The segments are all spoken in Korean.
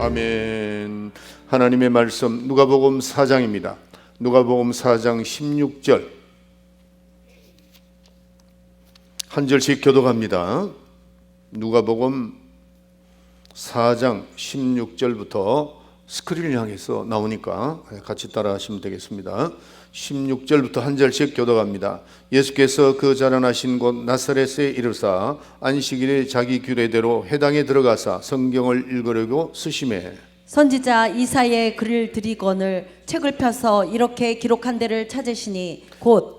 아멘. 하나님의 말씀 누가복음 4장입니다. 누가복음 4장 16절 한 절씩 교독합니다. 누가복음 4장 16절부터 스크린을 향해서 나오니까 같이 따라 하시면 되겠습니다. 16절부터 한 절씩 교독합니다. 예수께서 그 자라나신 곳 나사렛에 이르사 안식일에 자기 규례대로 회당에 들어가사 성경을 읽으려고 쓰시매 선지자 이사야의 글을 들이거늘 책을 펴서 이렇게 기록한 데를 찾으시니 곧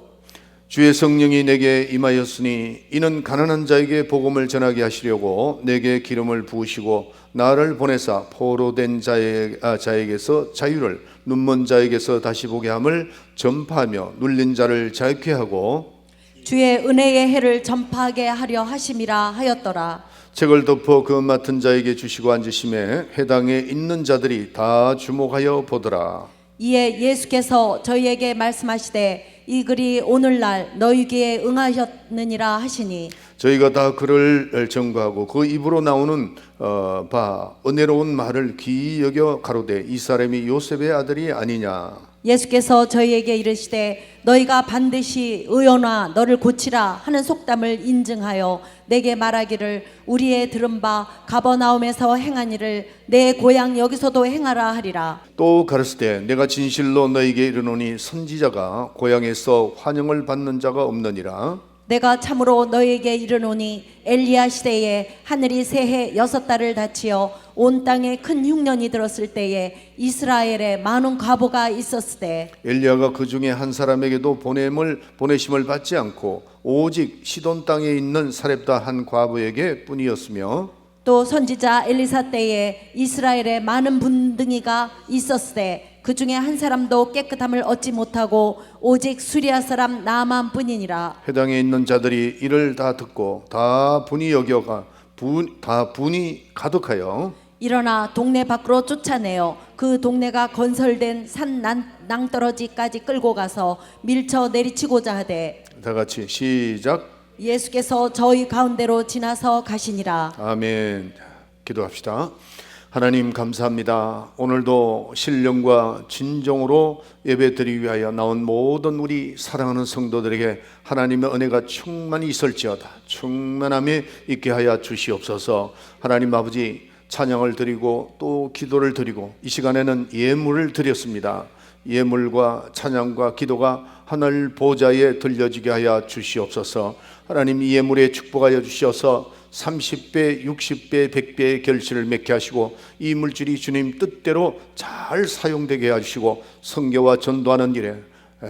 주의 성령이 내게 임하였으니 이는 가난한 자에게 복음을 전하게 하시려고 내게 기름을 부으시고 나를 보내사 포로된 자에게서 자유를 눈먼 자에게서 다시 보게 함을 전파하며 눌린 자를 자유케 하고 주의 은혜의 해를 전파하게 하려 하심이라 하였더라. 책을 덮어 그 맡은 자에게 주시고 앉으심에 회당에 있는 자들이 다 주목하여 보더라. 이에 예수께서 저희에게 말씀하시되 이 글이 오늘날 너희 귀에 응하였느니라 하시니 저희가 다 그를 전거하고 그 입으로 나오는 은혜로운 말을 귀히 여겨 가로되 이 사람이 요셉의 아들이 아니냐. 예수께서 저희에게 이르시되 너희가 반드시 의논하 너를 고치라 하는 속담을 인증하여 내게 말하기를 우리의 들은 바 가버나움에서 행한 일을 내 고향 여기서도 행하라 하리라. 또 가르치되 내가 진실로 너희에게 이르노니 선지자가 고향에서 환영을 받는 자가 없느니라. 내가 참으로 너희에게 이르노니 엘리야 시대에 하늘이 새해 6달을 닫히어 온 땅에 큰 흉년이 들었을 때에 이스라엘에 많은 과부가 있었을 때 엘리야가 그 중에 한 사람에게도 보내심을 받지 않고 오직 시돈 땅에 있는 사렙다 한 과부에게 뿐이었으며 또 선지자 엘리사 때에 이스라엘에 많은 분등이가 있었을 때 그 중에 한 사람도 깨끗함을 얻지 못하고 오직 수리아 사람 나만 뿐이니라. 회당에 있는 자들이 이를 다 듣고 다 분이 가득하여 일어나 동네 밖으로 쫓아내어 그 동네가 건설된 산 낭떠러지까지 끌고 가서 밀쳐 내리치고자 하되 다 같이 시작. 예수께서 저희 가운데로 지나서 가시니라. 아멘. 기도합시다. 하나님 감사합니다. 오늘도 신령과 진정으로 예배드리기 위하여 나온 모든 우리 사랑하는 성도들에게 하나님의 은혜가 충만히 있을지어다. 충만함에 있게 하여 주시옵소서. 하나님 아버지 찬양을 드리고 또 기도를 드리고 이 시간에는 예물을 드렸습니다. 예물과 찬양과 기도가 하늘 보좌에 들려지게 하여 주시옵소서. 하나님 이 예물에 축복하여 주셔서 30배, 60배, 100배의 결실을 맺게 하시고 이 물질이 주님 뜻대로 잘 사용되게 해주시고 선교와 전도하는 일에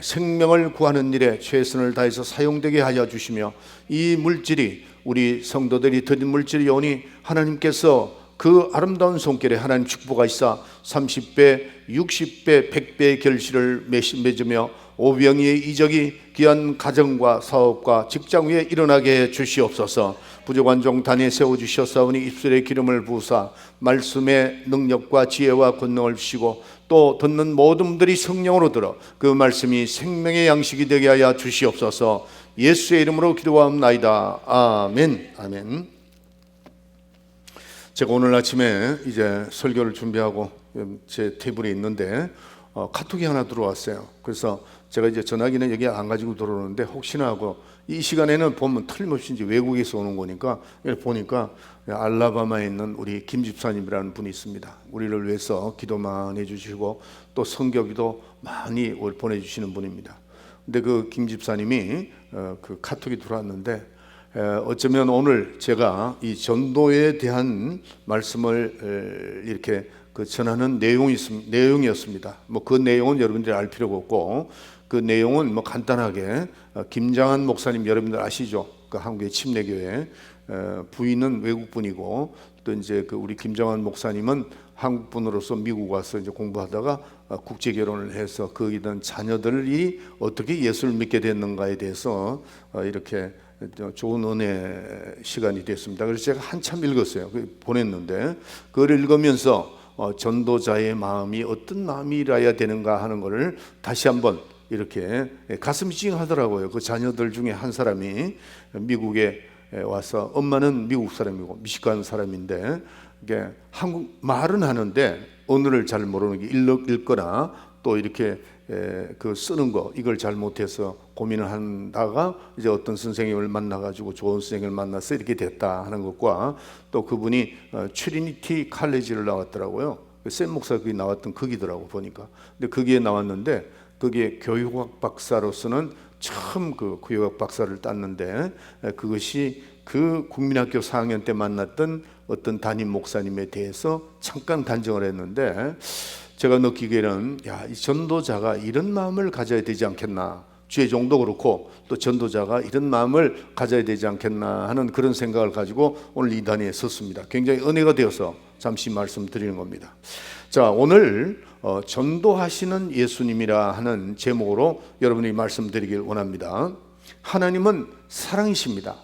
생명을 구하는 일에 최선을 다해서 사용되게 하여 주시며 이 물질이 우리 성도들이 드린 물질이 오니 하나님께서 그 아름다운 손길에 하나님 축복하시사 30배, 60배, 100배의 결실을 맺으며 오병이의 이적이 귀한 가정과 사업과 직장 위에 일어나게 해 주시옵소서. 부족한 종 단에 세워주셨사오니 입술에 기름을 부으사 말씀의 능력과 지혜와 권능을 주시고 또 듣는 모든 분들이 성령으로 들어 그 말씀이 생명의 양식이 되게 하여 주시옵소서. 예수의 이름으로 기도하옵나이다. 아멘. 아멘. 제가 오늘 아침에 이제 설교를 준비하고 제 테이블에 있는데 카톡이 하나 들어왔어요. 그래서 제가 이제 전화기는 여기 안 가지고 들어오는데 혹시나 하고 이 시간에는 보면 틀림없이 이제 외국에서 오는 거니까 보니까 알라바마에 있는 우리 김 집사님이라는 분이 있습니다. 우리를 위해서 기도 많이 해주시고 또 성교기도 많이 보내주시는 분입니다. 근데 그 김 집사님이 그 카톡이 들어왔는데 어쩌면 오늘 제가 이 전도에 대한 말씀을 이렇게 전하는 내용이었습니다. 뭐 그 내용은 여러분들이 알 필요가 없고 그 내용은 뭐 간단하게 김장한 목사님 여러분들 아시죠? 그 한국의 침례교회 부인은 외국분이고 또 이제 그 우리 김장한 목사님은 한국분으로서 미국 와서 이제 공부하다가 국제 결혼을 해서 거기던 자녀들이 어떻게 예수를 믿게 됐는가에 대해서 이렇게 좋은 은혜 시간이 됐습니다. 그래서 제가 한참 읽었어요. 보냈는데 그걸 읽으면서 전도자의 마음이 어떤 마음이라야 되는가 하는 것을 다시 한번 이렇게 가슴이 찡하더라고요. 그 자녀들 중에 한 사람이 미국에 와서 엄마는 미국 사람이고 미시간 사람인데 이게 한국 말은 하는데 언어를 잘 모르는 게 읽거나 또 이렇게 그 쓰는 거 이걸 잘 못해서 고민을 한다가 이제 어떤 선생님을 만나가지고 좋은 선생님을 만나서 이렇게 됐다 하는 것과 또 그분이 트리니티 칼리지를 나왔더라고요. 샘 목사 거기 나왔던 거기더라고 보니까. 근데 거기에 나왔는데 거기에 교육학 박사로서는 처음 그 교육학 박사를 땄는데 그것이 그 국민학교 4학년 때 만났던 어떤 담임 목사님에 대해서 잠깐 단정을 했는데 제가 느끼기에는 이 전도자가 이런 마음을 가져야 되지 않겠나, 주의종도 그렇고 또 전도자가 이런 마음을 가져야 되지 않겠나 하는 그런 생각을 가지고 오늘 이 단위에 섰습니다. 굉장히 은혜가 되어서 잠시 말씀드리는 겁니다. 자, 오늘 전도하시는 예수님이라 하는 제목으로 여러분이 말씀드리길 원합니다. 하나님은 사랑이십니다.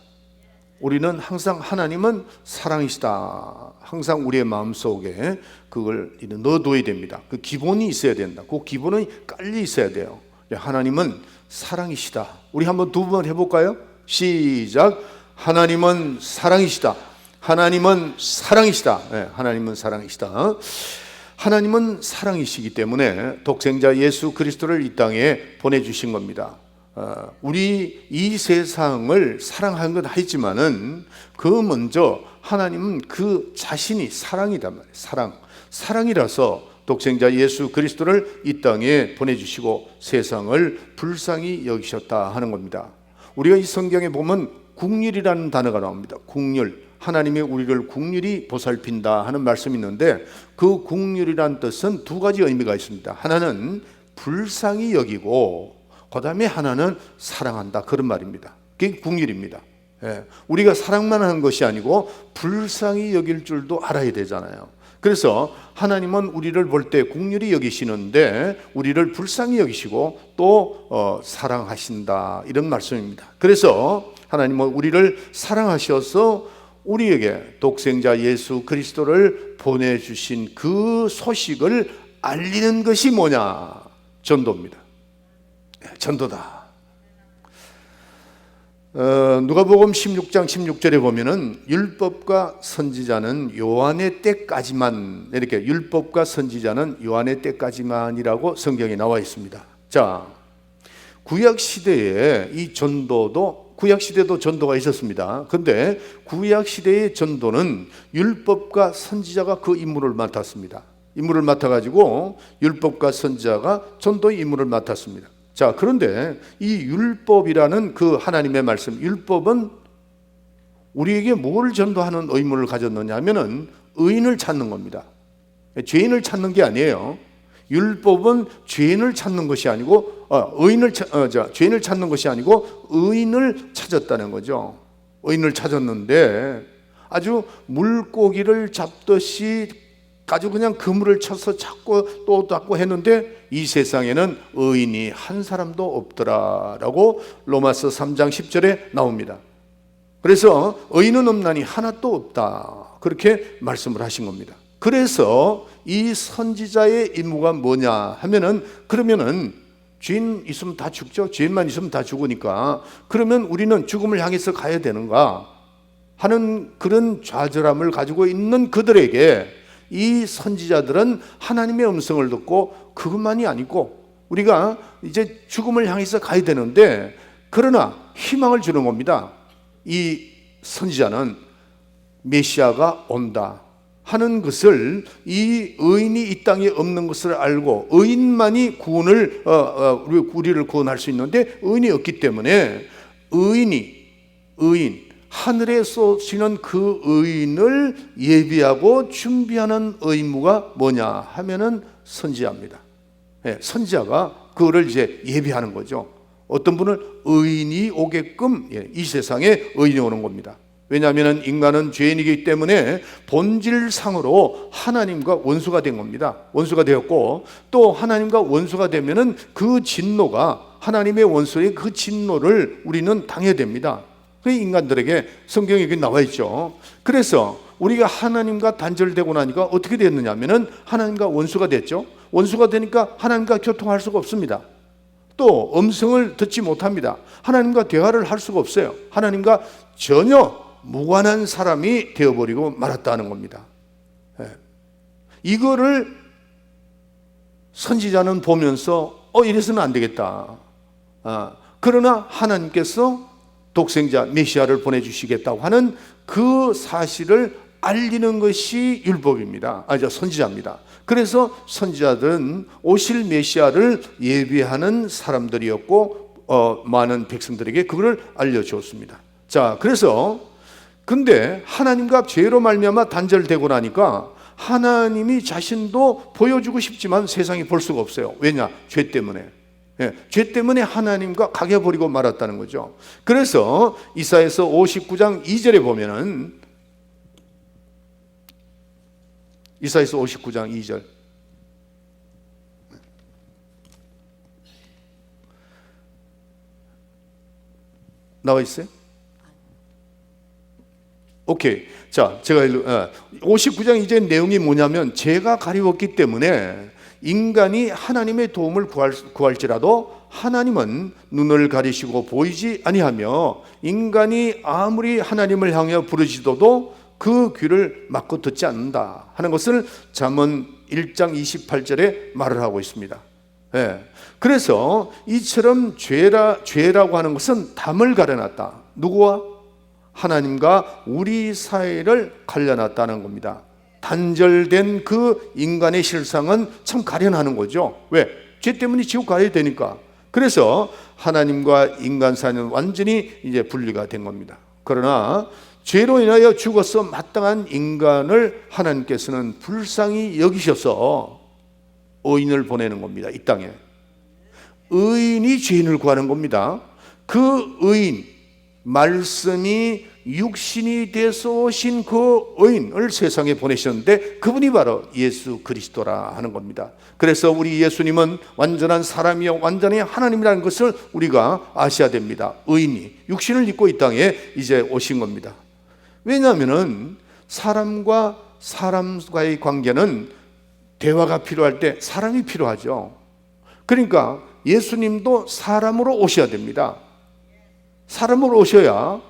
우리는 항상 하나님은 사랑이시다. 항상 우리의 마음속에 그걸 넣어둬야 됩니다. 그 기본이 있어야 된다. 그 기본은 깔려 있어야 돼요. 하나님은 사랑이시다. 우리 한번 두 번 해볼까요? 시작. 하나님은 사랑이시다. 하나님은 사랑이시다. 네, 하나님은 사랑이시다. 하나님은 사랑이시기 때문에 독생자 예수 그리스도를 이 땅에 보내주신 겁니다. 우리 이 세상을 사랑하는 건 하지만은 그 먼저 하나님은 그 자신이 사랑이란 말이에요. 사랑이라서 독생자 예수 그리스도를 이 땅에 보내주시고 세상을 불쌍히 여기셨다 하는 겁니다. 우리가 이 성경에 보면 국률이라는 단어가 나옵니다. 국률, 하나님이 우리를 국률이 보살핀다 하는 말씀이 있는데 그 국률이란 뜻은 두 가지 의미가 있습니다. 하나는 불쌍히 여기고 그 다음에 하나는 사랑한다, 그런 말입니다. 그게 국률입니다. 우리가 사랑만 하는 것이 아니고 불쌍히 여길 줄도 알아야 되잖아요. 그래서 하나님은 우리를 볼 때 국률이 여기시는데 우리를 불쌍히 여기시고 또 사랑하신다, 이런 말씀입니다. 그래서 하나님은 우리를 사랑하셔서 우리에게 독생자 예수 그리스도를 보내주신 그 소식을 알리는 것이 뭐냐? 전도입니다. 전도다. 누가복음 16장 16절에 보면은 율법과 선지자는 요한의 때까지만, 이렇게 율법과 선지자는 요한의 때까지만이라고 성경에 나와 있습니다. 자, 구약 시대에 이 전도도, 구약 시대도 전도가 있었습니다. 근데 구약 시대의 전도는 율법과 선지자가 그 임무를 맡았습니다. 임무를 맡아가지고 율법과 선지자가 전도의 임무를 맡았습니다. 자, 그런데 이 율법이라는 그 하나님의 말씀, 율법은 우리에게 뭘 전도하는 의무를 가졌느냐 하면은 의인을 찾는 겁니다. 죄인을 찾는 게 아니에요. 율법은 죄인을 찾는 것이 아니고 죄인을 찾는 것이 아니고 의인을 찾았다는 거죠. 의인을 찾았는데 아주 물고기를 잡듯이 아주 그냥 그물을 쳐서 찾고 또 잡고 했는데 이 세상에는 의인이 한 사람도 없더라라고 로마서 3장 10절에 나옵니다. 그래서 의인은 없나니 하나도 없다, 그렇게 말씀을 하신 겁니다. 그래서 이 선지자의 임무가 뭐냐 하면은, 그러면은 죄인 있으면 다 죽죠. 죄인만 있으면 다 죽으니까 그러면 우리는 죽음을 향해서 가야 되는가 하는 그런 좌절함을 가지고 있는 그들에게 이 선지자들은 하나님의 음성을 듣고 그것만이 아니고 우리가 이제 죽음을 향해서 가야 되는데 그러나 희망을 주는 겁니다. 이 선지자는 메시아가 온다 하는 것을, 이 의인이 이 땅에 없는 것을 알고 의인만이 구원을 우리를 구원할 수 있는데 의인이 없기 때문에 의인 하늘에 쏘시는 그 의인을 예비하고 준비하는 의무가 뭐냐 하면은 선지자입니다. 선지자가 그거를 이제 예비하는 거죠. 어떤 분은 의인이 오게끔 이 세상에 의인이 오는 겁니다. 왜냐하면 인간은 죄인이기 때문에 본질상으로 하나님과 원수가 된 겁니다. 원수가 되었고 또 하나님과 원수가 되면은 그 진노가, 하나님의 원수의 그 진노를 우리는 당해야 됩니다. 그 인간들에게 성경에 나와 있죠. 그래서 우리가 하나님과 단절되고 나니까 어떻게 됐느냐 하면은 하나님과 원수가 됐죠. 원수가 되니까 하나님과 교통할 수가 없습니다. 또 음성을 듣지 못합니다. 하나님과 대화를 할 수가 없어요. 하나님과 전혀 무관한 사람이 되어버리고 말았다는 겁니다. 이거를 선지자는 보면서 이래서는 안 되겠다. 그러나 하나님께서 독생자 메시아를 보내주시겠다고 하는 그 사실을 알리는 것이 율법입니다. 선지자입니다. 그래서 선지자들은 오실 메시아를 예비하는 사람들이었고 많은 백성들에게 그걸 알려주었습니다. 자, 그래서 근데 하나님과 죄로 말미암아 단절되고 나니까 하나님이 자신도 보여주고 싶지만 세상이 볼 수가 없어요. 왜냐? 죄 때문에. 죄 때문에 하나님과 가겨버리고 말았다는 거죠. 그래서 이사야서 59장 2절에 보면은 이사야서 59장 2절 나와 있어요? 오케이. 자, 제가 59장 2절 내용이 뭐냐면 죄가 가리웠기 때문에 인간이 하나님의 도움을 구할지라도 하나님은 눈을 가리시고 보이지 아니하며 인간이 아무리 하나님을 향해 부르짖어도 그 귀를 막고 듣지 않는다 하는 것을 잠언 1장 28절에 말을 하고 있습니다. 그래서 이처럼 죄라고 하는 것은 담을 가려놨다. 누구와? 하나님과 우리 사이를 갈려놨다는 겁니다. 단절된 그 인간의 실상은 참 가련하는 거죠. 왜? 죄 때문에 지옥 가야 되니까. 그래서 하나님과 인간 사이는 완전히 이제 분리가 된 겁니다. 그러나 죄로 인하여 죽어서 마땅한 인간을 하나님께서는 불쌍히 여기셔서 의인을 보내는 겁니다. 이 땅에 의인이 죄인을 구하는 겁니다. 그 의인, 말씀이 육신이 돼서 오신 그 의인을 세상에 보내셨는데 그분이 바로 예수 그리스도라 하는 겁니다. 그래서 우리 예수님은 완전한 사람이요 완전히 하나님이라는 것을 우리가 아셔야 됩니다. 의인이 육신을 입고 이 땅에 이제 오신 겁니다. 왜냐하면 사람과 사람과의 관계는 대화가 필요할 때 사람이 필요하죠. 그러니까 예수님도 사람으로 오셔야 됩니다. 사람으로 오셔야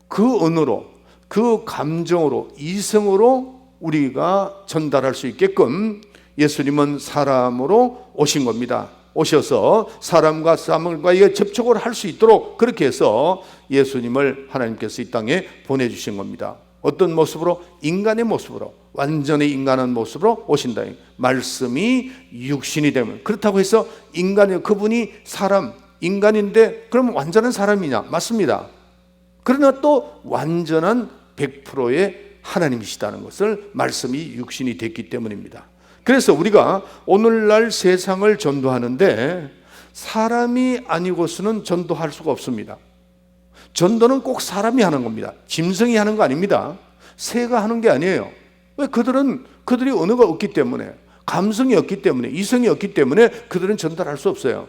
그 언어로, 그 감정으로, 이성으로 우리가 전달할 수 있게끔 예수님은 사람으로 오신 겁니다. 오셔서 사람과 사람과의 접촉을 할 수 있도록 그렇게 해서 예수님을 하나님께서 이 땅에 보내주신 겁니다. 어떤 모습으로? 인간의 모습으로, 완전히 인간한 모습으로 오신다. 말씀이 육신이 되면, 그렇다고 해서 그분이 인간인데 그럼 완전한 사람이냐? 맞습니다. 그러나 또 완전한 100%의 하나님이시다는 것을 말씀이 육신이 됐기 때문입니다. 그래서 우리가 오늘날 세상을 전도하는데 사람이 아니고서는 전도할 수가 없습니다. 전도는 꼭 사람이 하는 겁니다. 짐승이 하는 거 아닙니다. 새가 하는 게 아니에요. 왜? 그들이 언어가 없기 때문에, 감성이 없기 때문에, 이성이 없기 때문에 그들은 전달할 수 없어요.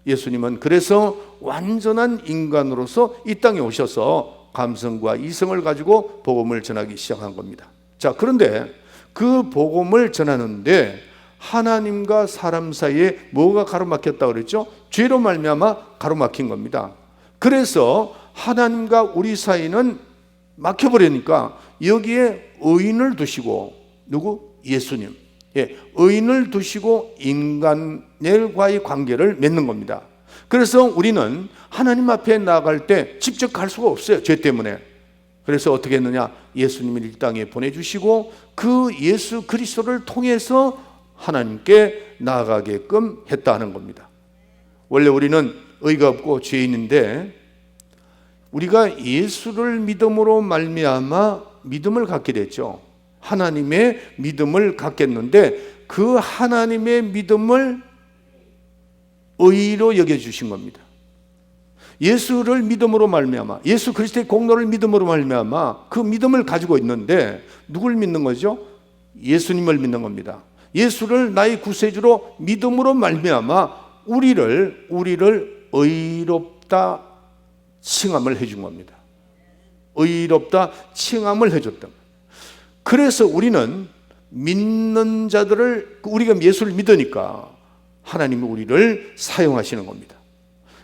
예수님은 그래서 완전한 인간으로서 이 땅에 오셔서 감성과 이성을 가지고 복음을 전하기 시작한 겁니다. 자, 그런데 그 복음을 전하는데 하나님과 사람 사이에 뭐가 가로막혔다고 그랬죠? 죄로 말미암아 가로막힌 겁니다. 그래서 하나님과 우리 사이는 막혀버리니까 여기에 의인을 두시고, 누구? 예수님. 의인을 두시고 인간과의 관계를 맺는 겁니다. 그래서 우리는 하나님 앞에 나아갈 때 직접 갈 수가 없어요. 죄 때문에. 그래서 어떻게 했느냐? 예수님을 이 땅에 보내주시고 그 예수 그리스도를 통해서 하나님께 나아가게끔 했다는 겁니다. 원래 우리는 의가 없고 죄인인데 우리가 예수를 믿음으로 말미암아 믿음을 갖게 됐죠. 하나님의 믿음을 갖겠는데 그 하나님의 믿음을 의로 여겨주신 겁니다. 예수를 믿음으로 말미암아, 예수 그리스도의 공로를 믿음으로 말미암아 그 믿음을 가지고 있는데 누굴 믿는 거죠? 예수님을 믿는 겁니다. 예수를 나의 구세주로 믿음으로 말미암아 우리를 의롭다 칭함을 해준 겁니다. 의롭다 칭함을 해줬다. 그래서 우리는 믿는 자들을, 우리가 예수를 믿으니까 하나님이 우리를 사용하시는 겁니다.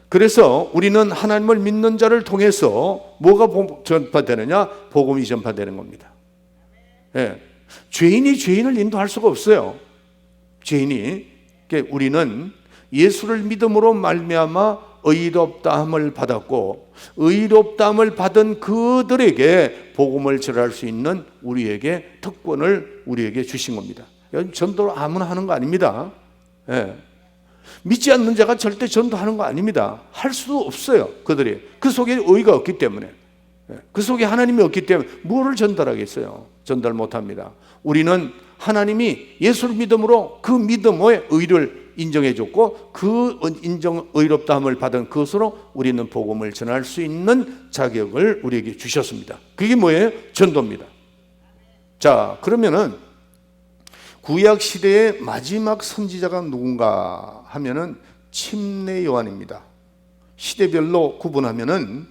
그래서 우리는 하나님을 믿는 자를 통해서 뭐가 전파되느냐? 복음이 전파되는 겁니다. 예. 죄인이 죄인을 인도할 수가 없어요. 죄인이. 우리는 예수를 믿음으로 말미암아 의롭다함을 받았고, 의롭다함을 받은 그들에게 복음을 전할 수 있는 우리에게 특권을 우리에게 주신 겁니다. 전도를 아무나 하는 거 아닙니다. 예. 믿지 않는 자가 절대 전도하는 거 아닙니다. 할 수도 없어요. 그들이 그 속에 의가 없기 때문에, 그 속에 하나님이 없기 때문에 뭐를 전달하겠어요? 전달 못합니다. 우리는 하나님이 예수를 믿음으로 그 믿음의 의를 인정해 줬고, 그 인정 의롭다함을 받은 그것으로 우리는 복음을 전할 수 있는 자격을 우리에게 주셨습니다. 그게 뭐예요? 전도입니다. 자, 그러면은 구약 시대의 마지막 선지자가 누군가 하면은 침례 요한입니다. 시대별로 구분하면은,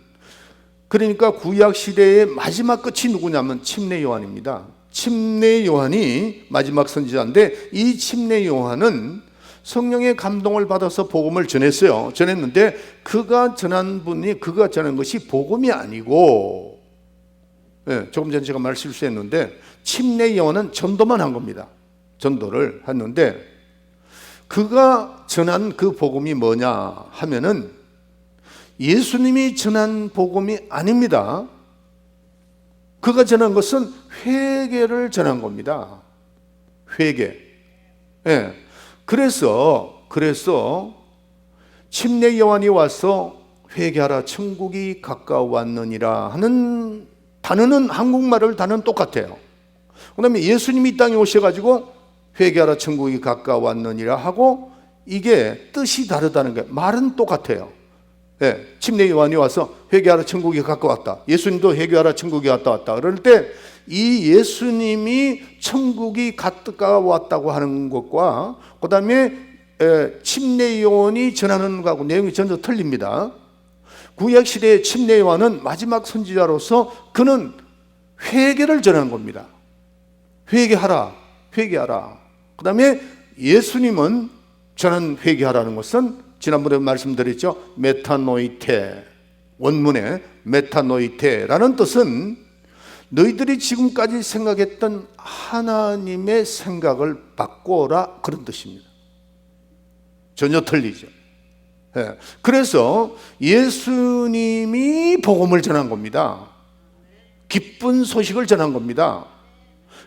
그러니까 구약 시대의 마지막 끝이 누구냐면 침례 요한입니다. 침례 요한이 마지막 선지자인데, 이 침례 요한은 성령의 감동을 받아서 복음을 전했어요. 전했는데 그가 전한 것이 복음이 아니고, 조금 전에 제가 말 실수했는데 침례 요한은 전도만 한 겁니다. 전도를 했는데, 그가 전한 그 복음이 뭐냐 하면은 예수님이 전한 복음이 아닙니다. 그가 전한 것은 회개를 전한 겁니다. 회개. 예. 그래서 침례 요한이 와서 회개하라 천국이 가까웠느니라 하는 단어는, 한국말을 단어는 똑같아요. 그 다음에 예수님이 이 땅에 오셔가지고 회개하라 천국이 가까웠느니라 하고, 이게 뜻이 다르다는 게, 말은 똑같아요. 네, 침례 요한이 와서 회개하라 천국이 가까웠다, 예수님도 회개하라 천국이 가까웠다 그럴 때, 이 예수님이 천국이 가까웠다고 하는 것과 그 다음에 침례 요한이 전하는 것하고 내용이 전혀 틀립니다. 구약시대의 침례 요한은 마지막 선지자로서 그는 회개를 전한 겁니다. 회개하라, 회개하라. 그 다음에 예수님은 전한 회개하라는 것은 지난번에 말씀드렸죠. 메타노이테, 원문에 메타노이테라는 뜻은 너희들이 지금까지 생각했던 하나님의 생각을 바꿔라, 그런 뜻입니다. 전혀 틀리죠. 그래서 예수님이 복음을 전한 겁니다. 기쁜 소식을 전한 겁니다.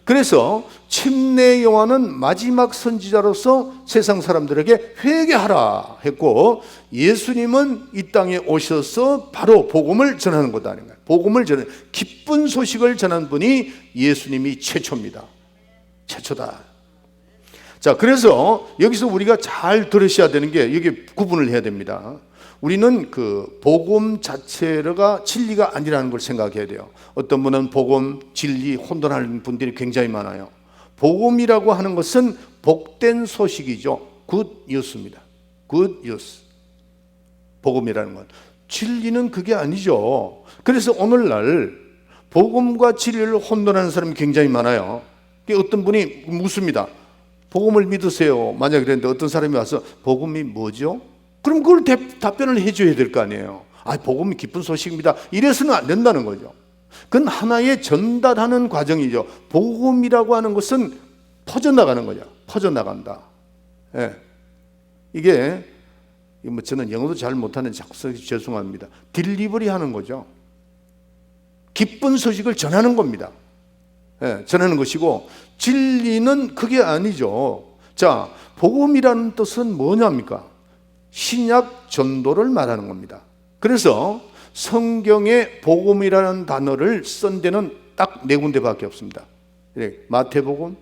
그래서 침례 요한은 마지막 선지자로서 세상 사람들에게 회개하라 했고, 예수님은 이 땅에 오셔서 바로 복음을 전하는 것 아닌가요? 복음을 전하는, 기쁜 소식을 전한 분이 예수님이 최초입니다. 최초다. 자, 그래서 여기서 우리가 잘 들으셔야 되는 게, 여기 구분을 해야 됩니다. 우리는 그 복음 자체가 진리가 아니라는 걸 생각해야 돼요. 어떤 분은 복음, 진리 혼돈하는 분들이 굉장히 많아요. 복음이라고 하는 것은 복된 소식이죠. 굿 뉴스입니다. 굿 뉴스. 복음이라는 건. 진리는 그게 아니죠. 그래서 오늘날 복음과 진리를 혼돈하는 사람이 굉장히 많아요. 어떤 분이 묻습니다. 복음을 믿으세요. 만약에 그랬는데 어떤 사람이 와서 복음이 뭐죠? 그럼 그걸 답변을 해줘야 될 거 아니에요. 복음이 기쁜 소식입니다. 이래서는 안 된다는 거죠. 그건 하나의 전달하는 과정이죠. 복음이라고 하는 것은 퍼져나가는 거죠. 퍼져나간다. 예. 이게 저는 영어도 잘 못하는 자꾸 죄송합니다. 딜리버리 하는 거죠. 기쁜 소식을 전하는 겁니다. 예, 전하는 것이고, 진리는 그게 아니죠. 자, 복음이라는 뜻은 뭐냐입니까? 신약 전도를 말하는 겁니다. 그래서 성경에 복음이라는 단어를 쓴 데는 딱 네 군데밖에 없습니다. 마태복음,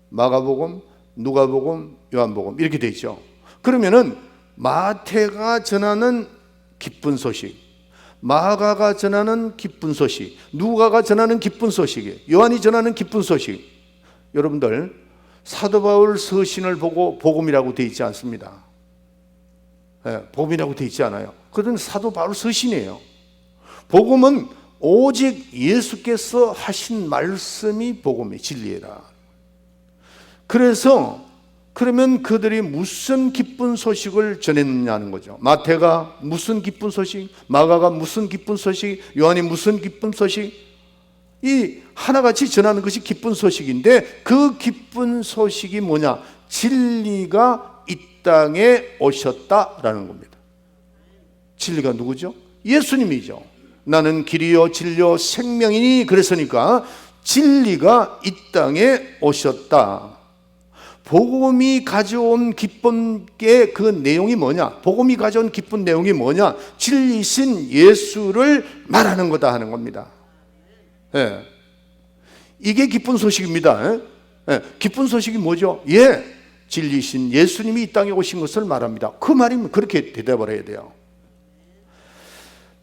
마가복음, 누가복음, 요한복음 이렇게 돼 있죠. 그러면은 마태가 전하는 기쁜 소식, 마가가 전하는 기쁜 소식, 누가가 전하는 기쁜 소식, 요한이 전하는 기쁜 소식. 여러분들 사도 바울 서신을 보고 복음이라고 돼 있지 않습니다. 복음이라고 돼 있지 않아요. 그건 사도 바울 서신이에요. 복음은 오직 예수께서 하신 말씀이 복음이 진리라. 그래서 그러면 그들이 무슨 기쁜 소식을 전했느냐는 거죠. 마태가 무슨 기쁜 소식, 마가가 무슨 기쁜 소식, 요한이 무슨 기쁜 소식, 이 하나같이 전하는 것이 기쁜 소식인데, 그 기쁜 소식이 뭐냐? 진리가 이 땅에 오셨다라는 겁니다. 진리가 누구죠? 예수님이죠. 나는 길이요 진리요 생명이니, 그랬으니까 진리가 이 땅에 오셨다. 복음이 가져온 기쁨의 그 내용이 뭐냐? 복음이 가져온 기쁜 내용이 뭐냐? 진리신 예수를 말하는 거다 하는 겁니다. 예. 이게 기쁜 소식입니다. 예. 기쁜 소식이 뭐죠? 예, 진리신 예수님이 이 땅에 오신 것을 말합니다. 그 말이면 그렇게 대답을 해야 돼요.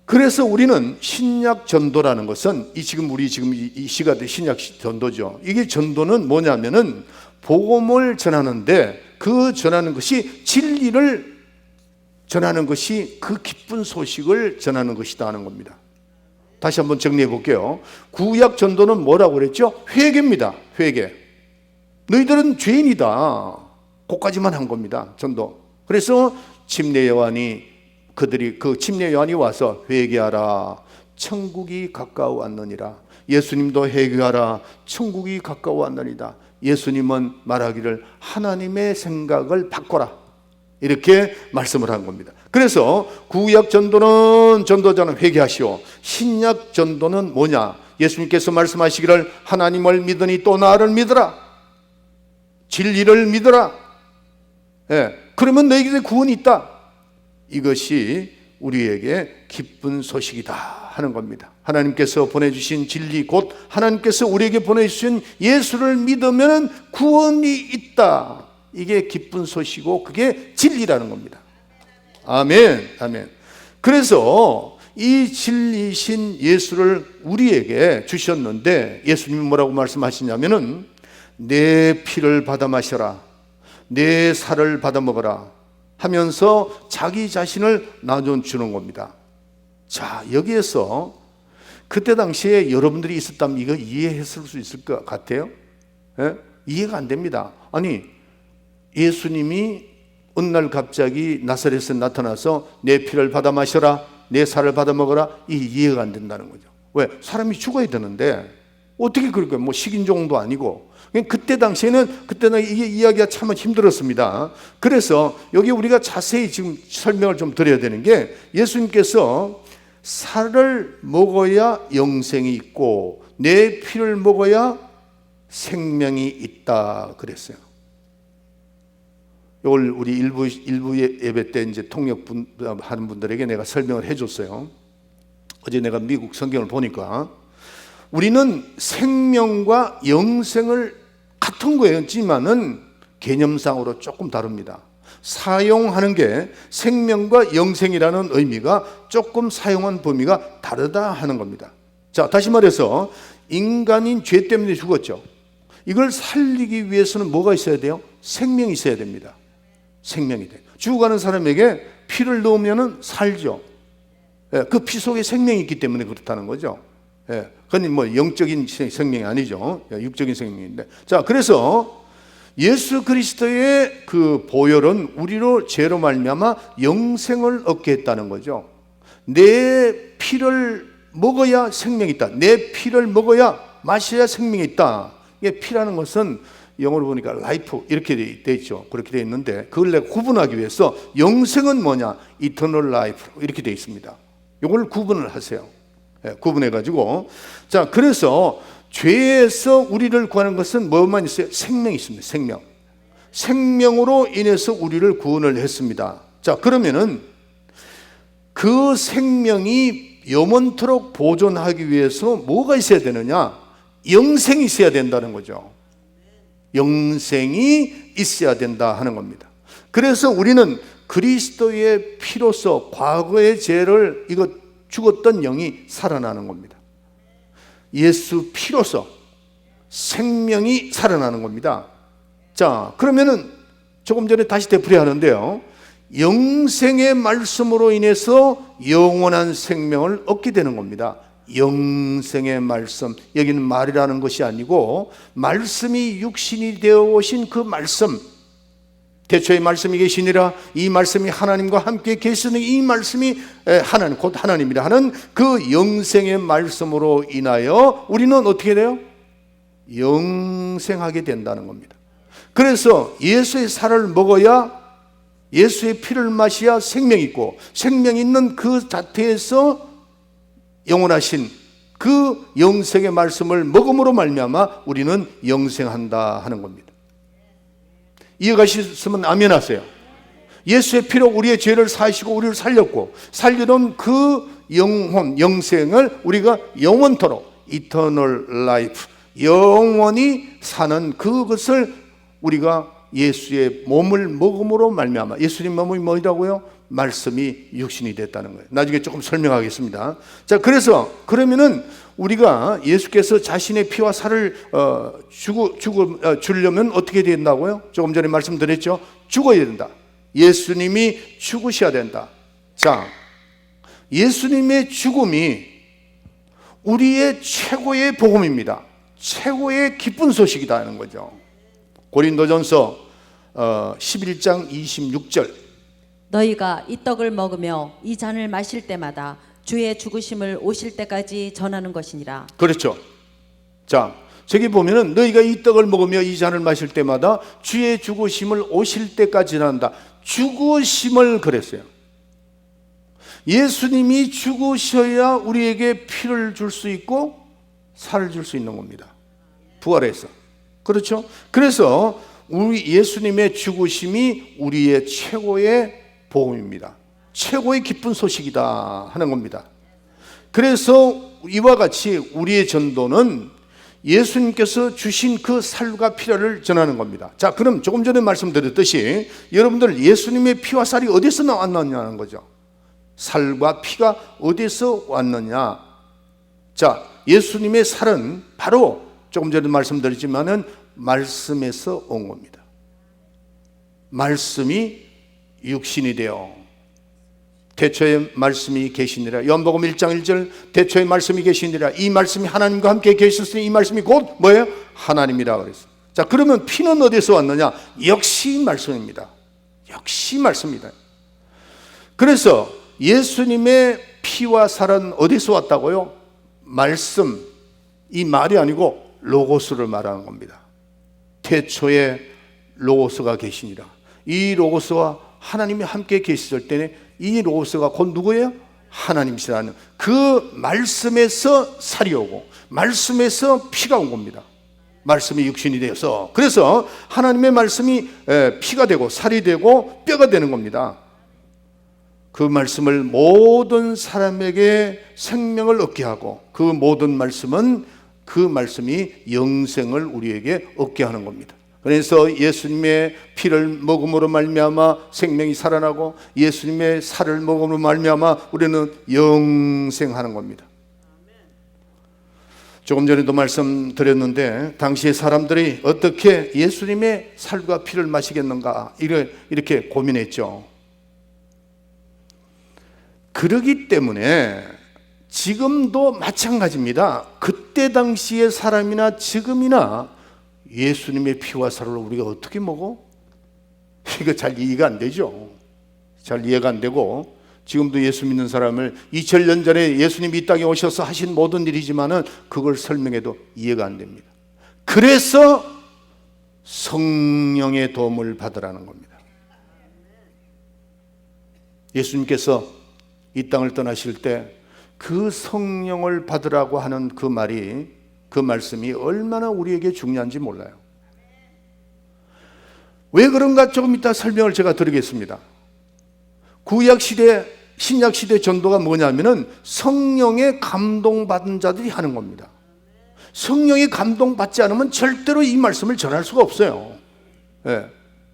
그래서 우리는 신약 전도라는 것은 우리 지금 이 시간의 신약 전도죠. 이게 전도는 뭐냐면은 복음을 전하는데, 그 전하는 것이 진리를 전하는 것이, 그 기쁜 소식을 전하는 것이다 하는 겁니다. 다시 한번 정리해 볼게요. 구약 전도는 뭐라고 그랬죠? 회개입니다. 회개. 너희들은 죄인이다. 그까지만 한 겁니다. 전도. 그래서 침례 요한이, 그들이 그 침례 요한이 와서 회개하라, 천국이 가까워왔느니라. 예수님도 회개하라, 천국이 가까워왔느니라. 예수님은 말하기를 하나님의 생각을 바꿔라, 이렇게 말씀을 한 겁니다. 그래서 구약 전도는 전도자는 회개하시오. 신약 전도는 뭐냐? 예수님께서 말씀하시기를 하나님을 믿으니 또 나를 믿으라, 진리를 믿으라. 예, 그러면 너에게 구원이 있다. 이것이 우리에게 기쁜 소식이다 하는 겁니다. 하나님께서 보내주신 진리, 곧 하나님께서 우리에게 보내주신 예수를 믿으면 구원이 있다. 이게 기쁜 소식이고 그게 진리라는 겁니다. 아멘, 아멘. 그래서 이 진리신 예수를 우리에게 주셨는데, 예수님이 뭐라고 말씀하시냐면은 내 피를 받아 마셔라, 내 살을 받아 먹어라 하면서 자기 자신을 나눠주는 겁니다. 자, 여기에서 그때 당시에 여러분들이 있었다면 이거 이해했을 수 있을 것 같아요? 예? 이해가 안 됩니다. 아니, 예수님이 어느 날 갑자기 나사렛에 나타나서 내 피를 받아 마셔라, 내 살을 받아 먹어라, 이 이해가 안 된다는 거죠. 왜? 사람이 죽어야 되는데 어떻게 그럴까요? 뭐 식인종도 아니고. 그때 당시에는, 그때는 이게 이야기가 참 힘들었습니다. 그래서 여기 우리가 자세히 지금 설명을 좀 드려야 되는 게, 예수님께서 살을 먹어야 영생이 있고 내 피를 먹어야 생명이 있다 그랬어요. 이걸 우리 일부 예배 때 이제 통역하는 분들에게 내가 설명을 해줬어요. 어제 내가 미국 성경을 보니까 우리는 생명과 영생을 같은 거였지만은 개념상으로 조금 다릅니다. 사용하는 게 생명과 영생이라는 의미가 조금 사용한 범위가 다르다 하는 겁니다. 자, 다시 말해서 인간인 죄 때문에 죽었죠. 이걸 살리기 위해서는 뭐가 있어야 돼요? 생명이 있어야 됩니다. 생명이 돼요. 죽어가는 사람에게 피를 넣으면 살죠. 예, 그 피 속에 생명이 있기 때문에 그렇다는 거죠. 예, 그건 뭐 영적인 생명이 아니죠. 육적인 생명인데. 자, 그래서 예수 그리스도의 그 보혈은 우리로 죄로 말미암아 영생을 얻게 했다는 거죠. 내 피를 먹어야 생명이 있다. 내 피를 먹어야 마셔야 생명이 있다. 이게 피라는 것은 영어로 보니까 라이프 이렇게 돼 있죠. 그렇게 돼 있는데 그걸 내가 구분하기 위해서 영생은 뭐냐? 이터널 라이프 이렇게 돼 있습니다. 이걸 구분을 하세요. 예, 구분해 가지고, 자, 그래서 죄에서 우리를 구하는 것은 뭐만 있어요? 생명이 있습니다. 생명. 생명으로 인해서 우리를 구원을 했습니다. 자, 그러면은 그 생명이 영원토록 보존하기 위해서 뭐가 있어야 되느냐? 영생이 있어야 된다는 거죠. 영생이 있어야 된다 하는 겁니다. 그래서 우리는 그리스도의 피로서 과거의 죄를 죽었던 영이 살아나는 겁니다. 예수 피로서 생명이 살아나는 겁니다. 자, 그러면은 조금 전에 다시 되풀이하는데요, 영생의 말씀으로 인해서 영원한 생명을 얻게 되는 겁니다. 영생의 말씀, 여기는 말이라는 것이 아니고 말씀이 육신이 되어 오신 그 말씀, 태초에 말씀이 계시니라. 이 말씀이 하나님과 함께 계시는 이 말씀이 하나님 곧 하나님이라 하는 그 영생의 말씀으로 인하여 우리는 어떻게 돼요? 영생하게 된다는 겁니다. 그래서 예수의 살을 먹어야, 예수의 피를 마셔야 생명이 있고, 생명이 있는 그 자태에서 영원하신 그 영생의 말씀을 먹음으로 말미암아 우리는 영생한다 하는 겁니다. 이해가셨으면 아멘 하세요. 예수의 피로 우리의 죄를 사하시고 우리를 살렸고, 살려놓은 그 영혼, 영생을 우리가 영원토록 eternal life, 영원히 사는 그것을 우리가 예수의 몸을 먹음으로 말미암아, 예수님 몸이 뭐라고요? 말씀이 육신이 됐다는 거예요. 나중에 조금 설명하겠습니다. 자, 그래서 그러면은 우리가 예수께서 자신의 피와 살을 주려면 어떻게 된다고요? 조금 전에 말씀드렸죠. 죽어야 된다. 예수님이 죽으셔야 된다. 자, 예수님의 죽음이 우리의 최고의 복음입니다. 최고의 기쁜 소식이라는 거죠. 고린도전서 11장 26절, 너희가 이 떡을 먹으며 이 잔을 마실 때마다 주의 죽으심을 오실 때까지 전하는 것이니라. 그렇죠. 자, 저기 보면은 너희가 이 떡을 먹으며 이 잔을 마실 때마다 주의 죽으심을 오실 때까지 전한다. 죽으심을 그랬어요. 예수님이 죽으셔야 우리에게 피를 줄 수 있고 살을 줄 수 있는 겁니다. 부활해서. 그렇죠? 그래서 우리 예수님의 죽으심이 우리의 최고의 복음입니다. 최고의 기쁜 소식이다 하는 겁니다. 그래서 이와 같이 우리의 전도는 예수님께서 주신 그 살과 피를 전하는 겁니다. 자, 그럼 조금 전에 말씀드렸듯이 여러분들 예수님의 피와 살이 어디서 나왔느냐는 거죠. 살과 피가 어디서 왔느냐. 자, 예수님의 살은 바로 조금 전에 말씀드렸지만은 말씀에서 온 겁니다. 말씀이 육신이 되어 태초에 말씀이 계시니라. 요한복음 1장 1절, 태초에 말씀이 계시니라. 이 말씀이 하나님과 함께 계셨으니 이 말씀이 곧 뭐예요? 하나님이라 그랬어요. 자, 그러면 피는 어디서 왔느냐? 역시 말씀입니다. 역시 말씀입니다. 그래서 예수님의 피와 살은 어디서 왔다고요? 말씀, 이 말이 아니고 로고스를 말하는 겁니다. 태초에 로고스가 계시니라. 이 로고스와 하나님이 함께 계셨을 때는 이 로고스가 곧 누구예요? 하나님이시라는 그 말씀에서 살이 오고 말씀에서 피가 온 겁니다. 말씀이 육신이 되어서, 그래서 하나님의 말씀이 피가 되고 살이 되고 뼈가 되는 겁니다. 그 말씀을 모든 사람에게 생명을 얻게 하고, 그 모든 말씀은 그 말씀이 영생을 우리에게 얻게 하는 겁니다. 그래서 예수님의 피를 먹음으로 말미암아 생명이 살아나고, 예수님의 살을 먹음으로 말미암아 우리는 영생하는 겁니다. 조금 전에도 말씀드렸는데, 당시의 사람들이 어떻게 예수님의 살과 피를 마시겠는가 이렇게 고민했죠. 그러기 때문에 지금도 마찬가지입니다. 그때 당시의 사람이나 지금이나 예수님의 피와 살을 우리가 어떻게 먹어? 이거 잘 이해가 안 되죠. 잘 이해가 안 되고, 지금도 예수 믿는 사람을 2000년 전에 예수님이 이 땅에 오셔서 하신 모든 일이지만은 그걸 설명해도 이해가 안 됩니다. 그래서 성령의 도움을 받으라는 겁니다. 예수님께서 이 땅을 떠나실 때 그 성령을 받으라고 하는 그 말이, 그 말씀이 얼마나 우리에게 중요한지 몰라요. 왜 그런가 조금 이따 설명을 제가 드리겠습니다. 구약시대, 신약시대 전도가 뭐냐면은 성령의 감동받은 자들이 하는 겁니다. 성령의 감동받지 않으면 절대로 이 말씀을 전할 수가 없어요. 예.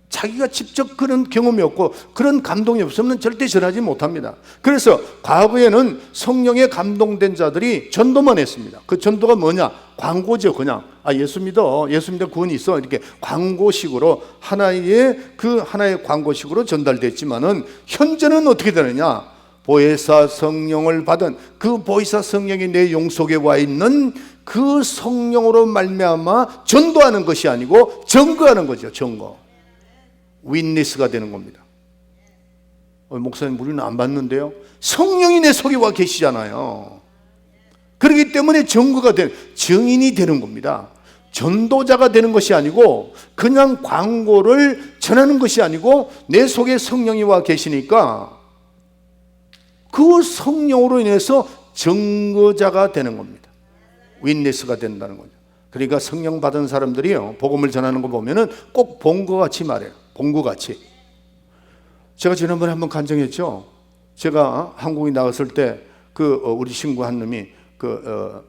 자기가 직접 그런 경험이 없고 그런 감동이 없으면 절대 전하지 못합니다. 그래서 과거에는 성령에 감동된 자들이 전도만 했습니다. 그 전도가 뭐냐? 광고죠. 그냥 예수 믿어, 예수 믿어, 구원이 있어, 이렇게 광고식으로 하나의 광고식으로 전달됐지만은 현재는 어떻게 되느냐? 보혜사 성령을 받은 그 보혜사 성령이 내 영 속에 와 있는 그 성령으로 말미암아 전도하는 것이 아니고 증거하는 거죠. 증거. 윈니스가 되는 겁니다. 목사님 우리는 안 받는데요. 성령이 내 속에 와 계시잖아요. 그렇기 때문에 증거가 되는, 증인이 되는 겁니다. 전도자가 되는 것이 아니고 그냥 광고를 전하는 것이 아니고 내 속에 성령이 와 계시니까 그 성령으로 인해서 증거자가 되는 겁니다. 윈니스가 된다는 거죠. 그러니까 성령 받은 사람들이요, 복음을 전하는 거 보면은 꼭 본 것 같이 말해요. 본 것 같이. 제가 지난번에 한번 간증했죠. 제가 한국에 나갔을 때 우리 친구 한 놈이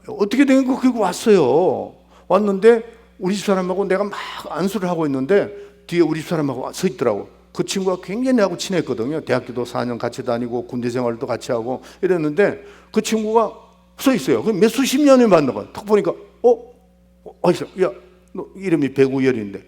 어떻게 된 거 그리고 왔어요. 왔는데 우리 집사람하고 내가 막 안수를 하고 있는데 뒤에 우리 집사람하고 서 있더라고. 그 친구가 굉장히 나하고 친했거든요. 대학교도 4년 같이 다니고 군대 생활도 같이 하고 이랬는데 그 친구가 서 있어요. 몇 수십 년을 만난 거야. 딱 보니까 야, 너 이름이 백우열인데,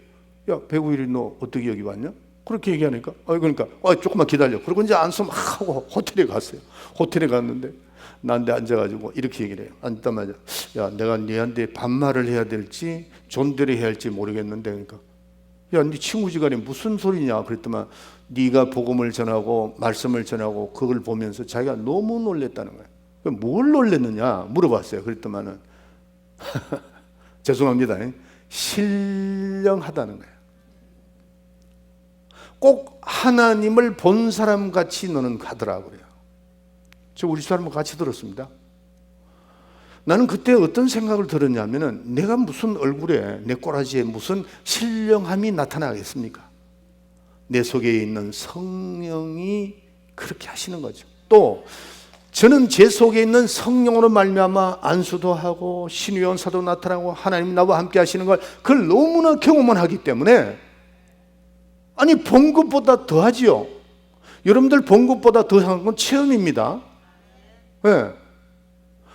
야, 백우열이 너 어떻게 여기 왔냐? 그렇게 얘기하니까, 그러니까, 조금만 기다려. 그리고 이제 안수 막 하고 호텔에 갔어요. 호텔에 갔는데, 나한테 앉아가지고 이렇게 얘기를 해요. 앉다 마자, 야, 내가 너한테 반말을 해야 될지, 존대를 해야 할지 모르겠는데, 그러니까, 야, 네 친구지간에 무슨 소리냐? 그랬더만, 네가 복음을 전하고, 말씀을 전하고, 그걸 보면서 자기가 너무 놀랬다는 거예요. 뭘 놀랬느냐? 물어봤어요. 그랬더만은, 죄송합니다. 신령하다는 거예요. 꼭 하나님을 본 사람 같이 너는 가더라 그래요. 저 우리 사람과 같이 들었습니다. 나는 그때 어떤 생각을 들었냐면은 내가 무슨 얼굴에 내 꼬라지에 무슨 신령함이 나타나겠습니까? 내 속에 있는 성령이 그렇게 하시는 거죠. 또 저는 제 속에 있는 성령으로 말미암아 안수도 하고 신유연사도 나타나고 하나님 나와 함께 하시는 걸 그걸 너무나 경험을 하기 때문에 아니 본 것보다 더하지요. 여러분들 본 것보다 더한 건 체험입니다. 네.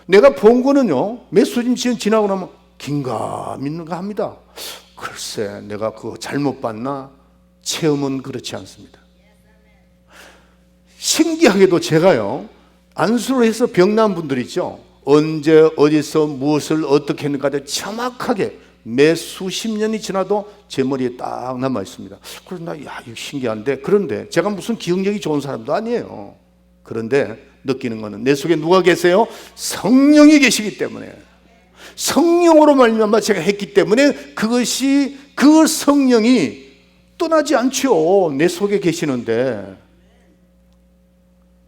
내가 본 거는요 몇 수십 년 지나고 나면 긴감 있는가 합니다. 글쎄 내가 그거 잘못 봤나? 체험은 그렇지 않습니다. 신기하게도 제가요 안수를 해서 병난 분들 있죠. 언제 어디서 무엇을 어떻게 했는가 정확하게 매 수십 년이 지나도 제 머리에 딱 남아 있습니다. 그래서 나 이거 신기한데, 그런데 제가 무슨 기억력이 좋은 사람도 아니에요. 그런데 느끼는 거는 내 속에 누가 계세요? 성령이 계시기 때문에, 성령으로 말미암아 제가 했기 때문에 그것이 그 성령이 떠나지 않죠. 내 속에 계시는데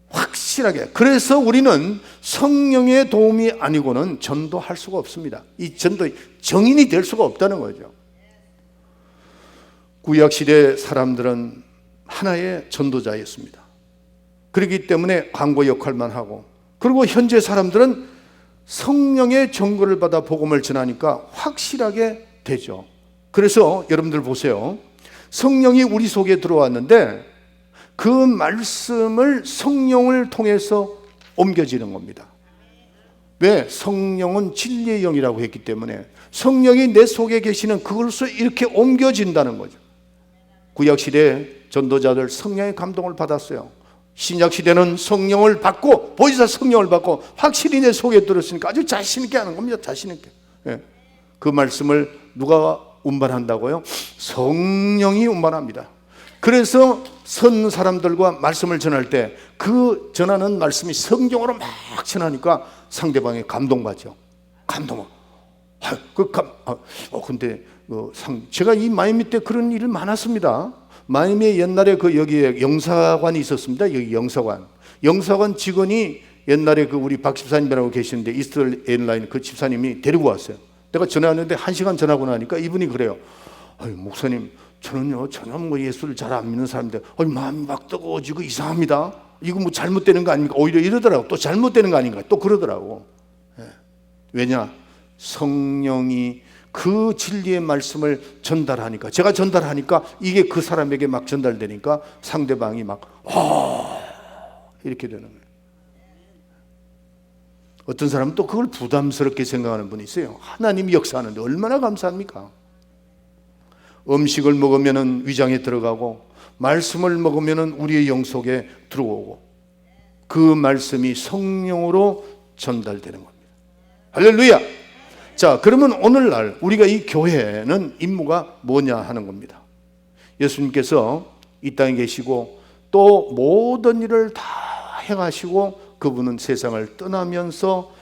확실하게. 그래서 우리는 성령의 도움이 아니고는 전도할 수가 없습니다. 이 전도 정인이 될 수가 없다는 거죠. 구약시대 사람들은 하나의 전도자였습니다. 그렇기 때문에 광고 역할만 하고, 그리고 현재 사람들은 성령의 전거를 받아 복음을 전하니까 확실하게 되죠. 그래서 여러분들 보세요. 성령이 우리 속에 들어왔는데 그 말씀을 성령을 통해서 옮겨지는 겁니다. 왜? 성령은 진리의 영이라고 했기 때문에 성령이 내 속에 계시는 그것으로 이렇게 옮겨진다는 거죠. 구약시대 전도자들 성령의 감동을 받았어요. 신약시대는 성령을 받고 보혜사 성령을 받고 확실히 내 속에 들었으니까 아주 자신 있게 하는 겁니다. 자신 있게. 그 말씀을 누가 운반한다고요? 성령이 운반합니다. 그래서 선 사람들과 말씀을 전할 때 그 전하는 말씀이 성경으로 막 전하니까 상대방이 감동받죠. 감동. 근데 제가 이 마이미 때 그런 일 많았습니다. 마이미에 옛날에 여기에 영사관이 있었습니다. 여기 영사관. 영사관 직원이 옛날에 우리 박 집사님이라고 계시는데 이스라엘 에일라인 그 집사님이 데리고 왔어요. 내가 전화하는데 1시간 전하고 나니까 이분이 그래요. 목사님, 저는요 전혀 예수를 잘 안 믿는 사람인데 마음이 막 뜨거워지고 이상합니다. 이거 잘못되는 거 아닙니까? 오히려 이러더라고. 또 잘못되는 거 아닌가? 또 그러더라고. 왜냐? 성령이 그 진리의 말씀을 전달하니까, 제가 전달하니까 이게 그 사람에게 막 전달되니까 상대방이 막 이렇게 되는 거예요. 어떤 사람은 또 그걸 부담스럽게 생각하는 분이 있어요. 하나님이 역사하는데 얼마나 감사합니까? 음식을 먹으면 위장에 들어가고 말씀을 먹으면 우리의 영 속에 들어오고 그 말씀이 성령으로 전달되는 겁니다. 할렐루야. 자, 그러면 오늘날 우리가 이 교회는 임무가 뭐냐 하는 겁니다. 예수님께서 이 땅에 계시고 또 모든 일을 다 행하시고 그분은 세상을 떠나면서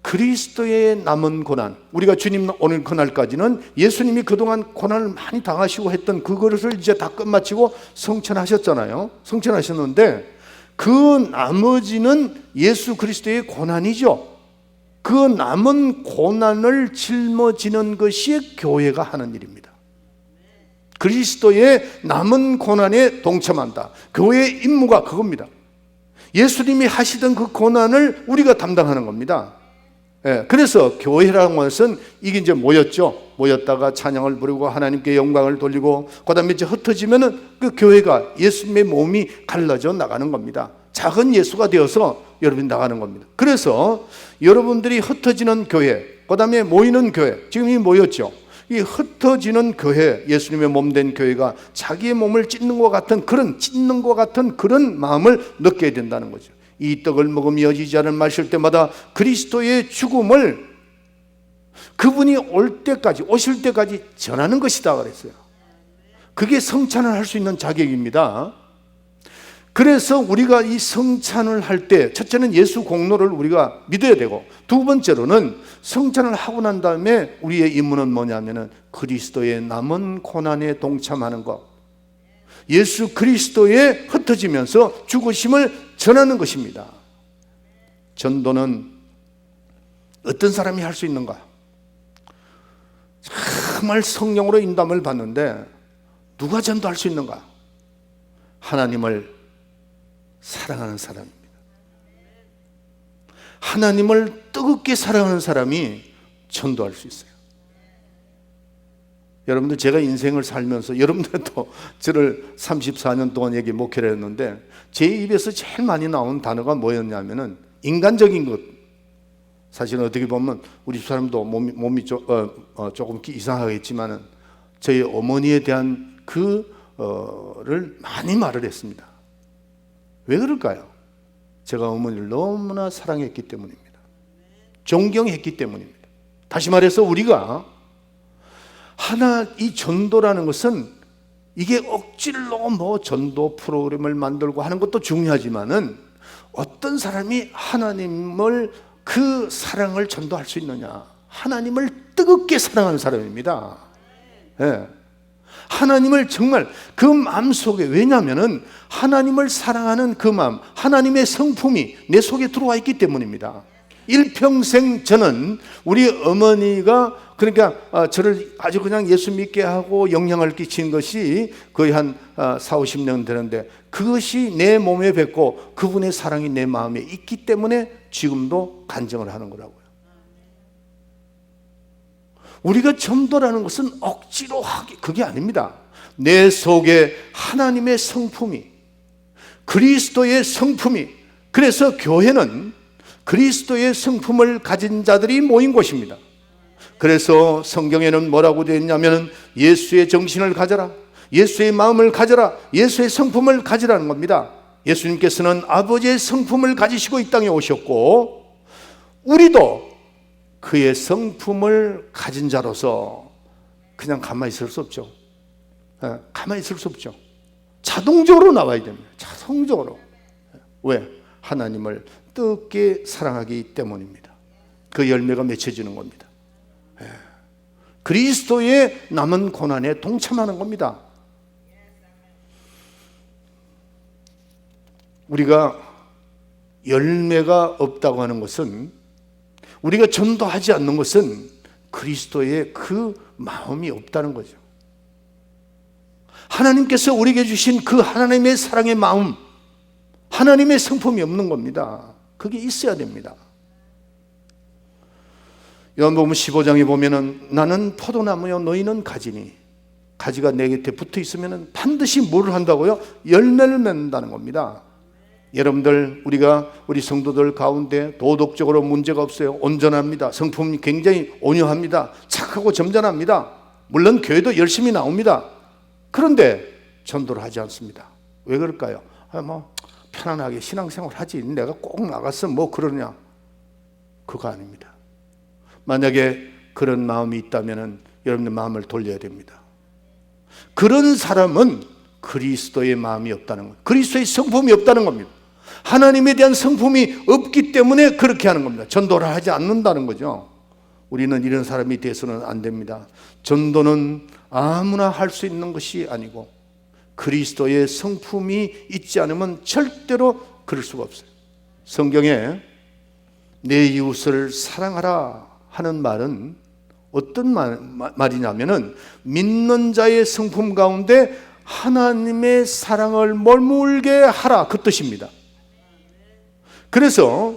그리스도의 남은 고난, 우리가 주님 오늘 그날까지는 예수님이 그동안 고난을 많이 당하시고 했던 그것을 이제 다 끝마치고 성천하셨잖아요. 성천하셨는데 그 나머지는 예수 그리스도의 고난이죠. 그 남은 고난을 짊어지는 것이 교회가 하는 일입니다. 그리스도의 남은 고난에 동참한다. 교회의 임무가 그겁니다. 예수님이 하시던 그 고난을 우리가 담당하는 겁니다. 그래서 교회라는 것은 이게 이제 모였다가 찬양을 부르고 하나님께 영광을 돌리고 그다음에 이제 흩어지면은 그 교회가 예수님의 몸이 갈라져 나가는 겁니다. 작은 예수가 되어서 여러분이 나가는 겁니다. 그래서 여러분들이 흩어지는 교회, 그다음에 모이는 교회, 지금 이 모였죠. 이 흩어지는 교회, 예수님의 몸 된 교회가 자기의 몸을 찢는 것 같은 그런 마음을 느껴야 된다는 거죠. 이 떡을 먹으며 여지지 않을 마실 때마다 그리스도의 죽음을 그분이 오실 때까지 전하는 것이다 그랬어요. 그게 성찬을 할 수 있는 자격입니다. 그래서 우리가 이 성찬을 할 때 첫째는 예수 공로를 우리가 믿어야 되고, 두 번째로는 성찬을 하고 난 다음에 우리의 임무는 뭐냐면은 그리스도의 남은 고난에 동참하는 것, 예수 그리스도에 흩어지면서 죽으심을 전하는 것입니다. 전도는 어떤 사람이 할 수 있는가? 정말 성령으로 인도함을 받는데 누가 전도할 수 있는가? 하나님을 사랑하는 사람입니다. 하나님을 뜨겁게 사랑하는 사람이 전도할 수 있어요. 여러분들, 제가 인생을 살면서 여러분들도 저를 34년 동안 여기 목회를 했는데 제 입에서 제일 많이 나온 단어가 뭐였냐면은 인간적인 것. 사실은 어떻게 보면 우리 사람도 몸이 조금 이상하겠지만은 저희 어머니에 대한 그를 많이 말을 했습니다. 왜 그럴까요? 제가 어머니를 너무나 사랑했기 때문입니다. 존경했기 때문입니다. 다시 말해서 우리가 이 전도라는 것은 이게 억지로 뭐 전도 프로그램을 만들고 하는 것도 중요하지만은 어떤 사람이 하나님을 그 사랑을 전도할 수 있느냐? 하나님을 뜨겁게 사랑하는 사람입니다. 예. 하나님을 정말 그 마음 속에, 왜냐하면은 하나님을 사랑하는 그 마음, 하나님의 성품이 내 속에 들어와 있기 때문입니다. 일평생 저는 우리 어머니가 그러니까 저를 아주 그냥 예수 믿게 하고 영향을 끼친 것이 거의 한 40-50년 되는데 그것이 내 몸에 뱉고 그분의 사랑이 내 마음에 있기 때문에 지금도 간증을 하는 거라고요. 우리가 전도라는 것은 억지로 하기, 그게 아닙니다. 내 속에 하나님의 성품이, 그리스도의 성품이, 그래서 교회는 그리스도의 성품을 가진 자들이 모인 곳입니다. 그래서 성경에는 뭐라고 되어 있냐면 예수의 정신을 가져라, 예수의 마음을 가져라, 예수의 성품을 가지라는 겁니다. 예수님께서는 아버지의 성품을 가지시고 이 땅에 오셨고 우리도 그의 성품을 가진 자로서 그냥 가만히 있을 수 없죠. 가만히 있을 수 없죠. 자동적으로 나와야 됩니다. 자동적으로. 왜? 하나님을 뜨겁게 사랑하기 때문입니다. 그 열매가 맺혀지는 겁니다. 그리스도의 남은 고난에 동참하는 겁니다. 우리가 열매가 없다고 하는 것은, 우리가 전도하지 않는 것은 그리스도의 그 마음이 없다는 거죠. 하나님께서 우리에게 주신 그 하나님의 사랑의 마음, 하나님의 성품이 없는 겁니다. 그게 있어야 됩니다. 요한복음 15장에 보면은 나는 포도나무요 너희는 가지니, 가지가 내 곁에 붙어 있으면 반드시 뭐를 한다고요? 열매를 맺는다는 겁니다. 여러분들, 우리 성도들 가운데 도덕적으로 문제가 없어요. 온전합니다. 성품이 굉장히 온유합니다. 착하고 점잖합니다. 물론 교회도 열심히 나옵니다. 그런데 전도를 하지 않습니다. 왜 그럴까요? 편안하게 신앙생활 하지, 내가 꼭 나가서 뭐 그러냐, 그거 아닙니다. 만약에 그런 마음이 있다면 여러분들 마음을 돌려야 됩니다. 그런 사람은 그리스도의 마음이 없다는 거예요. 그리스도의 성품이 없다는 겁니다. 하나님에 대한 성품이 없기 때문에 그렇게 하는 겁니다. 전도를 하지 않는다는 거죠. 우리는 이런 사람이 돼서는 안 됩니다. 전도는 아무나 할 수 있는 것이 아니고 그리스도의 성품이 있지 않으면 절대로 그럴 수가 없어요. 성경에 내 이웃을 사랑하라 하는 말은 어떤 말이냐면은 믿는 자의 성품 가운데 하나님의 사랑을 머물게 하라, 그 뜻입니다. 그래서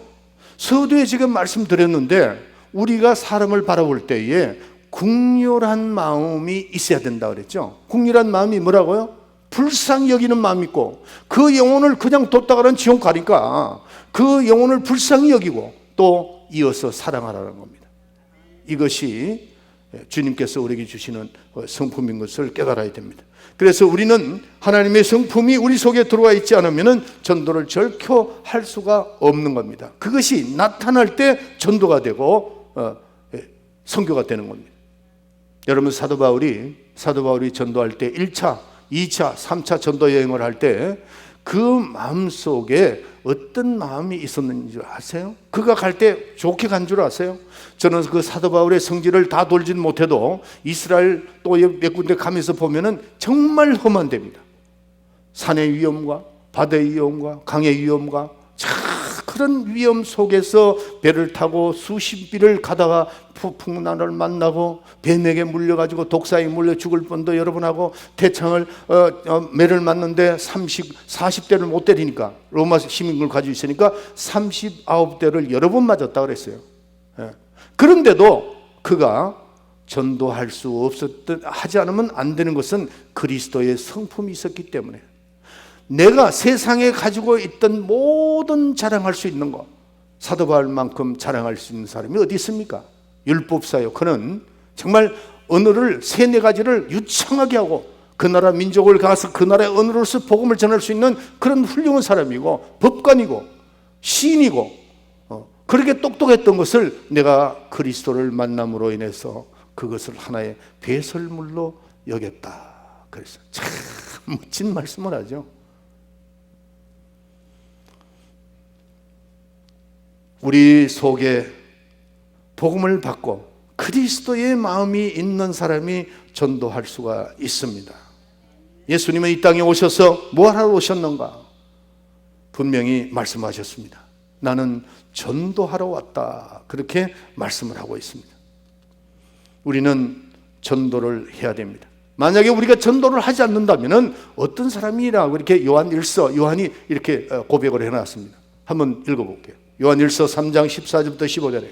서두에 지금 말씀드렸는데 우리가 사람을 바라볼 때에 국률한 마음이 있어야 된다 그랬죠. 국률한 마음이 뭐라고요? 불쌍히 여기는 마음이 있고, 그 영혼을 그냥 뒀다가는 지옥 가니까 그 영혼을 불쌍히 여기고 또 이어서 사랑하라는 겁니다. 이것이 주님께서 우리에게 주시는 성품인 것을 깨달아야 됩니다. 그래서 우리는 하나님의 성품이 우리 속에 들어와 있지 않으면 전도를 절코 할 수가 없는 겁니다. 그것이 나타날 때 전도가 되고 선교가 되는 겁니다. 여러분, 사도 바울이 전도할 때 1차, 2차, 3차 전도 여행을 할 때 그 마음속에 어떤 마음이 있었는지 아세요? 그가 갈 때 좋게 간 줄 아세요? 저는 그 사도 바울의 성지를 다 돌진 못해도 이스라엘 또 몇 군데 가면서 보면은 정말 험한 데입니다. 산의 위험과 바다의 위험과 강의 위험과 그런 위험 속에서 배를 타고 수십 비를 가다가 풍랑을 만나고 뱀에게 물려가지고 독사에 물려 죽을 뻔도 여러 번 하고 태창을 매를 맞는데 40대를 못 때리니까 로마 시민을 가지고 있으니까 39대를 여러 번 맞았다 그랬어요. 그런데도 그가 전도할 수 없었던, 하지 않으면 안 되는 것은 그리스도의 성품이 있었기 때문에. 내가 세상에 가지고 있던 모든 자랑할 수 있는 것, 사도 바울만큼 자랑할 수 있는 사람이 어디 있습니까? 율법사요. 그는 정말 언어를 3-4가지를 유창하게 하고 그 나라 민족을 가서 그 나라의 언어로서 복음을 전할 수 있는 그런 훌륭한 사람이고 법관이고 시인이고 그렇게 똑똑했던 것을 내가 그리스도를 만남으로 인해서 그것을 하나의 배설물로 여겼다. 그래서 참 멋진 말씀을 하죠. 우리 속에 복음을 받고 그리스도의 마음이 있는 사람이 전도할 수가 있습니다. 예수님은 이 땅에 오셔서 뭐하러 오셨는가? 분명히 말씀하셨습니다. 나는 전도하러 왔다. 그렇게 말씀을 하고 있습니다. 우리는 전도를 해야 됩니다. 만약에 우리가 전도를 하지 않는다면 어떤 사람이라고 이렇게 요한이 이렇게 고백을 해놨습니다. 한번 읽어볼게요. 요한일서 3장 14절부터 15절에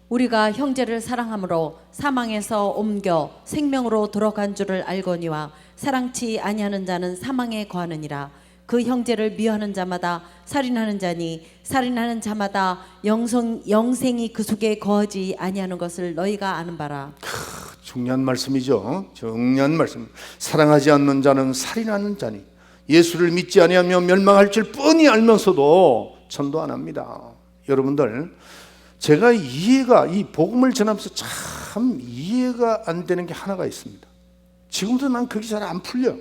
우리가 형제를 사랑함으로 사망에서 옮겨 생명으로 들어간 줄을 알거니와 사랑치 아니하는 자는 사망에 거하느니라. 그 형제를 미워하는 자마다 살인하는 자니 살인하는 자마다 영생이 그 속에 거하지 아니하는 것을 너희가 아는 바라. 중요한 말씀이죠. 중요한 말씀. 사랑하지 않는 자는 살인하는 자니 예수를 믿지 아니하며 멸망할 줄 뻔히 알면서도 전도 안 합니다. 여러분들, 제가 이 복음을 전하면서 참 이해가 안 되는 게 하나가 있습니다. 지금도 난 그게 잘 안 풀려.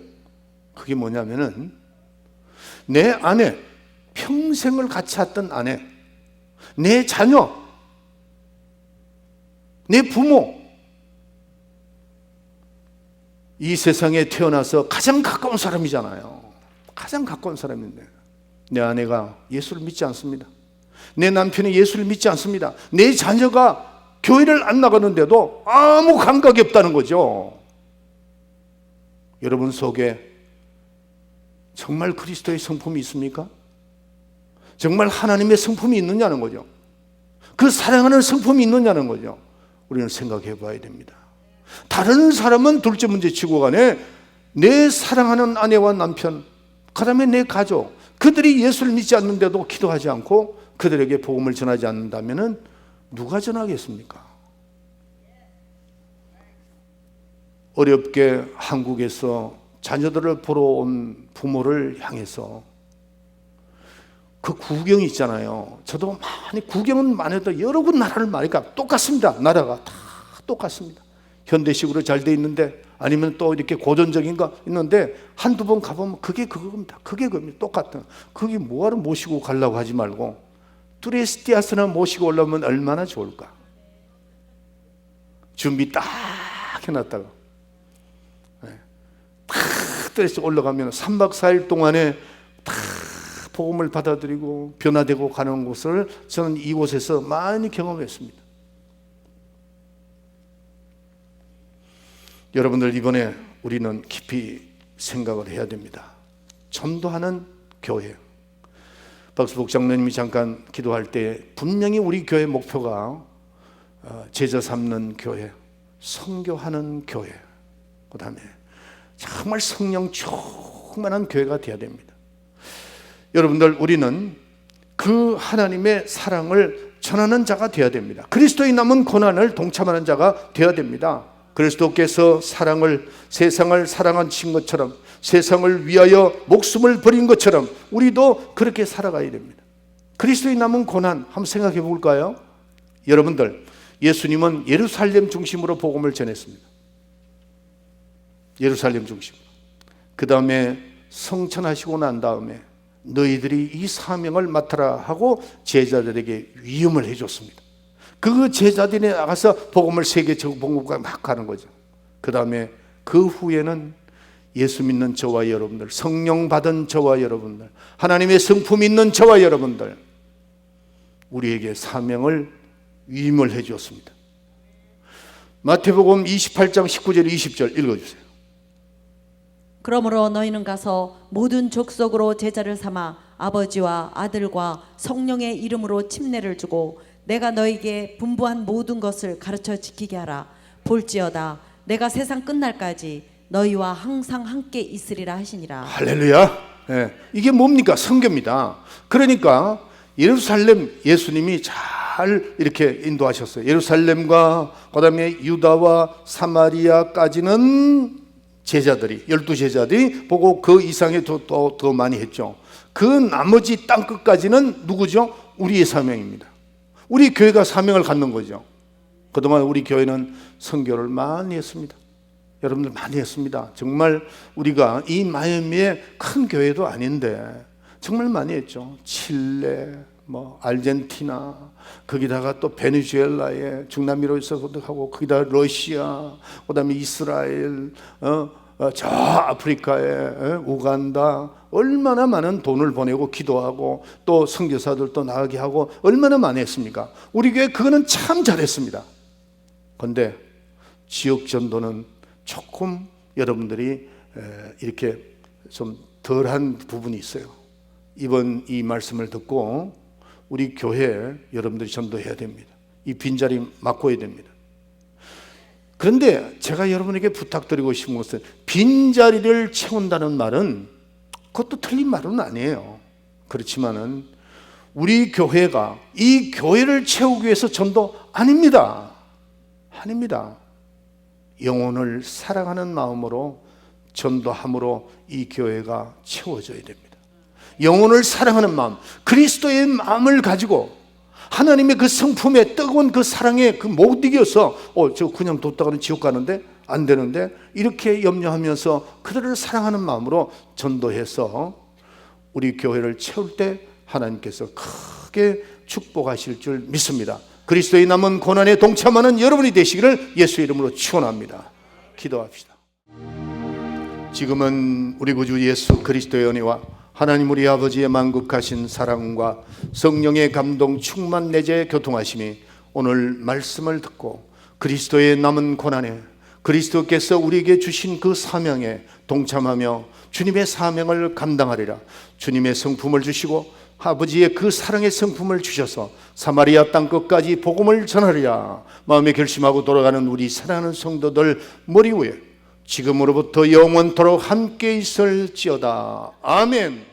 그게 뭐냐면은 내 아내, 평생을 같이 했던 아내, 내 자녀, 내 부모, 이 세상에 태어나서 가장 가까운 사람이잖아요. 가장 가까운 사람인데 내 아내가 예수를 믿지 않습니다. 내 남편이 예수를 믿지 않습니다. 내 자녀가 교회를 안 나가는데도 아무 감각이 없다는 거죠. 여러분 속에 정말 그리스도의 성품이 있습니까? 정말 하나님의 성품이 있느냐는 거죠. 그 사랑하는 성품이 있느냐는 거죠. 우리는 생각해 봐야 됩니다. 다른 사람은 둘째 문제 치고 가네. 내 사랑하는 아내와 남편, 그 다음에 내 가족, 그들이 예수를 믿지 않는데도 기도하지 않고 그들에게 복음을 전하지 않는다면 누가 전하겠습니까? 어렵게 한국에서 자녀들을 보러 온 부모를 향해서 그 구경이 있잖아요. 저도 많이 구경은 많이 해도 여러 군 나라를 많으니까 똑같습니다. 나라가 다 똑같습니다. 현대식으로 잘 돼 있는데 아니면 또 이렇게 고전적인 거 있는데 한두 번 가보면 그게 그겁니다. 그게 그겁니다. 똑같은. 그게 뭐하러 모시고 가려고 하지 말고 뚜레스티아스나 모시고 올라오면 얼마나 좋을까. 준비 딱 해놨다가 딱 뚜레스 올라가면 3박 4일 동안에 다 복음을 받아들이고 변화되고 가는 곳을 저는 이곳에서 많이 경험했습니다. 여러분들, 이번에 우리는 깊이 생각을 해야 됩니다. 전도하는 교회. 박수복 장로님이 잠깐 기도할 때 분명히 우리 교회 목표가 제자 삼는 교회, 선교하는 교회, 그 다음에 정말 성령 충만한 교회가 되어야 됩니다. 여러분들, 우리는 그 하나님의 사랑을 전하는 자가 되어야 됩니다. 그리스도의 남은 고난을 동참하는 자가 되어야 됩니다. 그리스도께서 세상을 사랑하신 것처럼, 세상을 위하여 목숨을 버린 것처럼 우리도 그렇게 살아가야 됩니다. 그리스도의 남은 고난 한번 생각해 볼까요? 여러분들, 예수님은 예루살렘 중심으로 복음을 전했습니다. 예루살렘 중심으로. 그 다음에 성천하시고 난 다음에 너희들이 이 사명을 맡아라 하고 제자들에게 위임을 해줬습니다. 그 제자들이 나가서 복음을 세계적 복음까지 막 가는 거죠. 그 다음에 그 후에는 예수 믿는 저와 여러분들, 성령 받은 저와 여러분들, 하나님의 성품 있는 저와 여러분들, 우리에게 사명을 위임을 해 주었습니다. 마태복음 28장 19절 20절 읽어주세요. 그러므로 너희는 가서 모든 족속으로 제자를 삼아 아버지와 아들과 성령의 이름으로 침례를 주고 내가 너희에게 분부한 모든 것을 가르쳐 지키게 하라. 볼지어다 내가 세상 끝날까지 너희와 항상 함께 있으리라 하시니라. 할렐루야. 네. 이게 뭡니까? 선교입니다. 그러니까 예루살렘, 예수님이 잘 이렇게 인도하셨어요. 예루살렘과 그 다음에 유다와 사마리아까지는 제자들이, 12제자들이 보고 그 이상의 더 많이 했죠. 그 나머지 땅끝까지는 누구죠? 우리의 사명입니다. 우리 교회가 사명을 갖는 거죠. 그동안 우리 교회는 선교를 많이 했습니다. 여러분들 많이 했습니다. 정말 우리가 이 마이애미의 큰 교회도 아닌데 정말 많이 했죠. 칠레, 아르헨티나, 거기다가 또 베네수엘라에 중남미로 있어서도 하고, 거기다 러시아, 그다음에 이스라엘, 저 아프리카에 우간다, 얼마나 많은 돈을 보내고 기도하고 또 선교사들도 나가게 하고 얼마나 많이 했습니까? 우리 교회 그거는 참 잘했습니다. 그런데 지역 전도는 조금 여러분들이 이렇게 좀 덜한 부분이 있어요. 이번 이 말씀을 듣고 우리 교회 여러분들이 전도해야 됩니다. 이 빈자리 맡고야 됩니다. 그런데 제가 여러분에게 부탁드리고 싶은 것은, 빈자리를 채운다는 말은 그것도 틀린 말은 아니에요. 그렇지만은 우리 교회가 이 교회를 채우기 위해서 전도 아닙니다. 아닙니다. 영혼을 사랑하는 마음으로 전도함으로 이 교회가 채워져야 됩니다. 영혼을 사랑하는 마음, 그리스도의 마음을 가지고 하나님의 그 성품에 뜨거운 그 사랑에 못 이겨서 저 그냥 뒀다가는 지옥 가는데 안 되는데, 이렇게 염려하면서 그들을 사랑하는 마음으로 전도해서 우리 교회를 채울 때 하나님께서 크게 축복하실 줄 믿습니다. 그리스도의 남은 고난에 동참하는 여러분이 되시기를 예수 이름으로 축원합니다. 기도합시다. 지금은 우리 구주 예수 그리스도의 은혜와 하나님 우리 아버지의 만국하신 사랑과 성령의 감동 충만 내재 교통하심이 오늘 말씀을 듣고 그리스도의 남은 고난에, 그리스도께서 우리에게 주신 그 사명에 동참하며 주님의 사명을 감당하리라. 주님의 성품을 주시고 아버지의 그 사랑의 성품을 주셔서 사마리아 땅끝까지 복음을 전하리라 마음에 결심하고 돌아가는 우리 사랑하는 성도들 머리 위에 지금으로부터 영원토록 함께 있을지어다. 아멘.